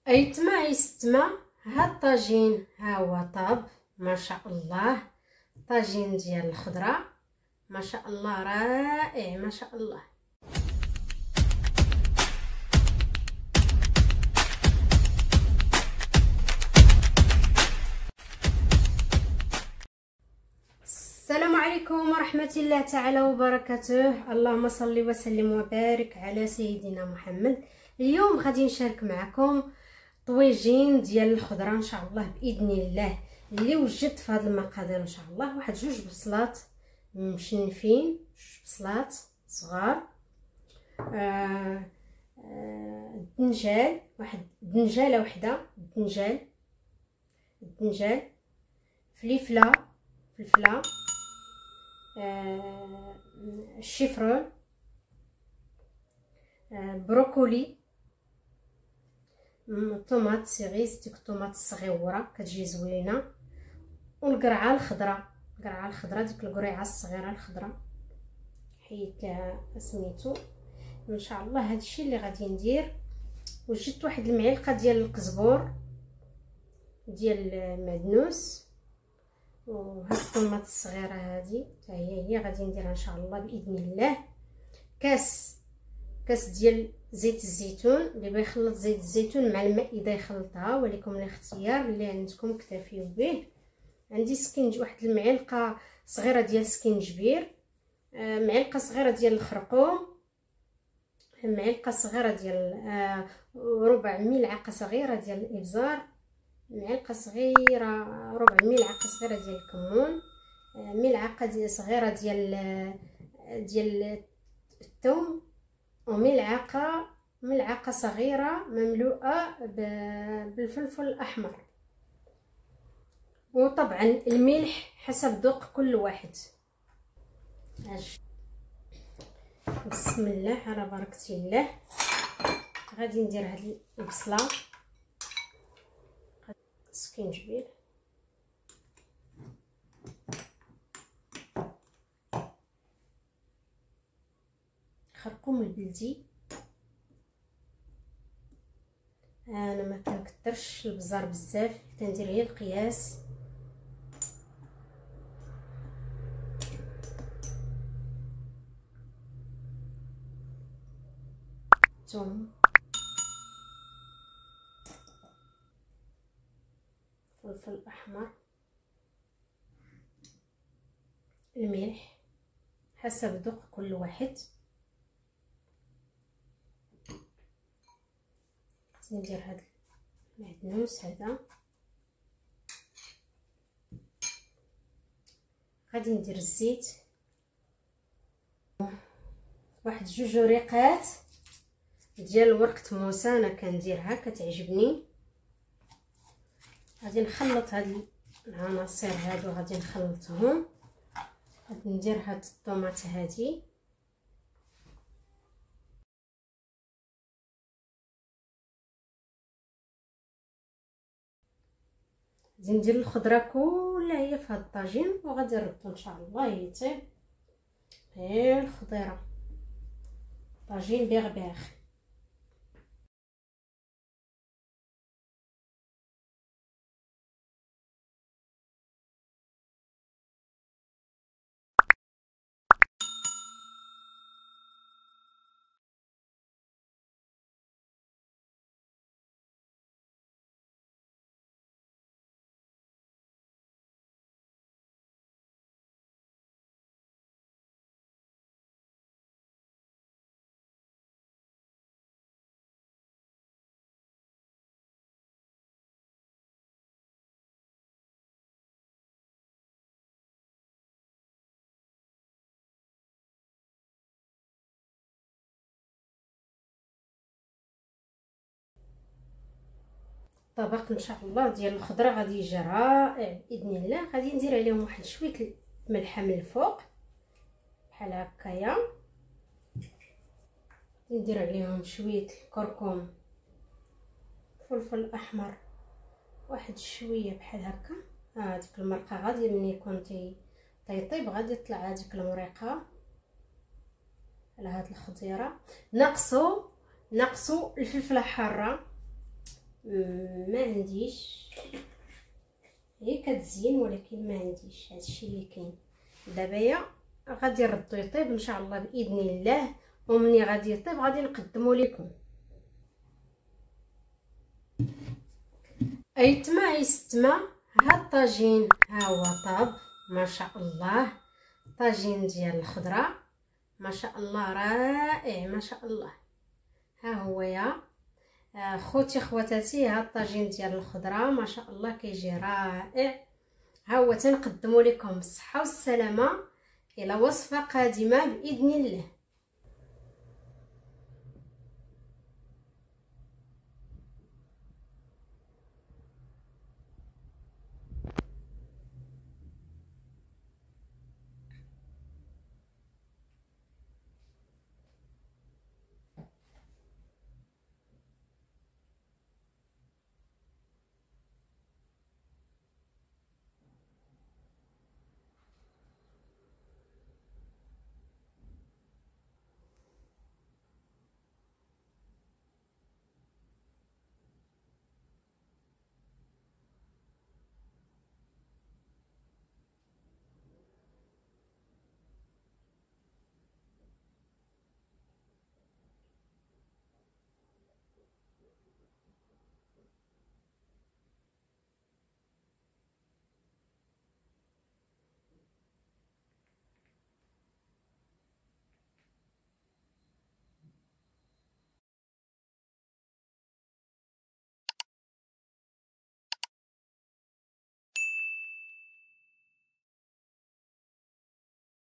ايتما يستما هاد الطاجين ها هو طاب ما شاء الله. طاجين ديال الخضره ما شاء الله، رائع ما شاء الله. السلام عليكم ورحمه الله تعالى وبركاته. اللهم صل وسلم وبارك على سيدنا محمد. اليوم غادي نشارك معكم طويجين ديال الخضره ان شاء الله باذن الله، اللي وجدت في هذا المقادير ان شاء الله. واحد جوج بصلات مشنفين، جوج بصلات صغار، الدنجال، واحد دنجاله وحده، الدنجال، فلفله، الشيفرون، بروكولي، طوماط سيريس، ديك الطوماط الصغيره كتجي زوينه، والقرعه الخضراء، ديك القريعه الصغيره الخضراء حيت لها سميتو ان شاء الله. هادشي اللي غادي ندير. وجدت واحد المعلقه ديال القزبور ديال المعدنوس، وهاد الطوماط الصغيره هادي حتى هي غادي نديرها ان شاء الله باذن الله. كاس ديال زيت الزيتون، اللي بغى يخلط زيت الزيتون مع الماء يخلطها، ولكم الاختيار اللي عندكم اكتفيو به. عندي واحد المعلقه صغيره ديال سكينجبير، معلقه صغيره ديال الخرقوم، معلقه صغيره ديال ربع ملعقه صغيره ديال الابزار، معلقه صغيره ربع ملعقه صغيره ديال الكمون، ملعقه صغيره ديال الثوم، وملعقه صغيره مملوءه بالفلفل الاحمر، وطبعا الملح حسب ذوق كل واحد. بسم الله على بركه الله. غادي ندير هاد البصله، سكينجبير، خرقوم البلدي. انا ما كنكثرش البزار بزاف، كندير غير القياس. ثوم، فلفل احمر، الملح حسب ذوق كل واحد. ندير هذا المعدنوس هذا، غادي ندير الزيت، واحد جوج وريقات ديال ورقه موسى انا كنديرها كتعجبني. غادي نخلط هاد العناصر هادو، غادي نخلطهم. غادي ندير هاد الطوماط هادي، غادي ندير الخضره كلها هي في هاد الطاجين، وغادي نردو ان شاء الله يطيب غير الخضيره. طاجين بيغ. طبق ان شاء الله ديال الخضره غادي يجي رائع باذن الله. غادي ندير عليهم واحد شويه الملحه من الفوق بحال هكايا، ندير عليهم شويه الكركم، فلفل احمر، واحد شويه بحال هكا. هذيك المرقه غادي ملي يكون تيطيب غادي يطلع هذيك المريقه على هاد الخضيره. نقصوا الفلفله حاره، ما عنديش، هي كتزين ولكن ما عنديش هادشي اللي كاين دابا. يا غادي نردو يطيب ان شاء الله باذن الله، ومني غادي يطيب غادي نقدمو لكم. ايتما ايستما، ها الطاجين ها هو طاب ما شاء الله. طاجين ديال الخضره ما شاء الله رائع ما شاء الله. ها هو يا خوتي خواتاتي، ها الطاجين ديال الخضره ما شاء الله كيجي رائع. ها هو تنقدموا لكم بالصحه والسلامه الى وصفه قادمه باذن الله.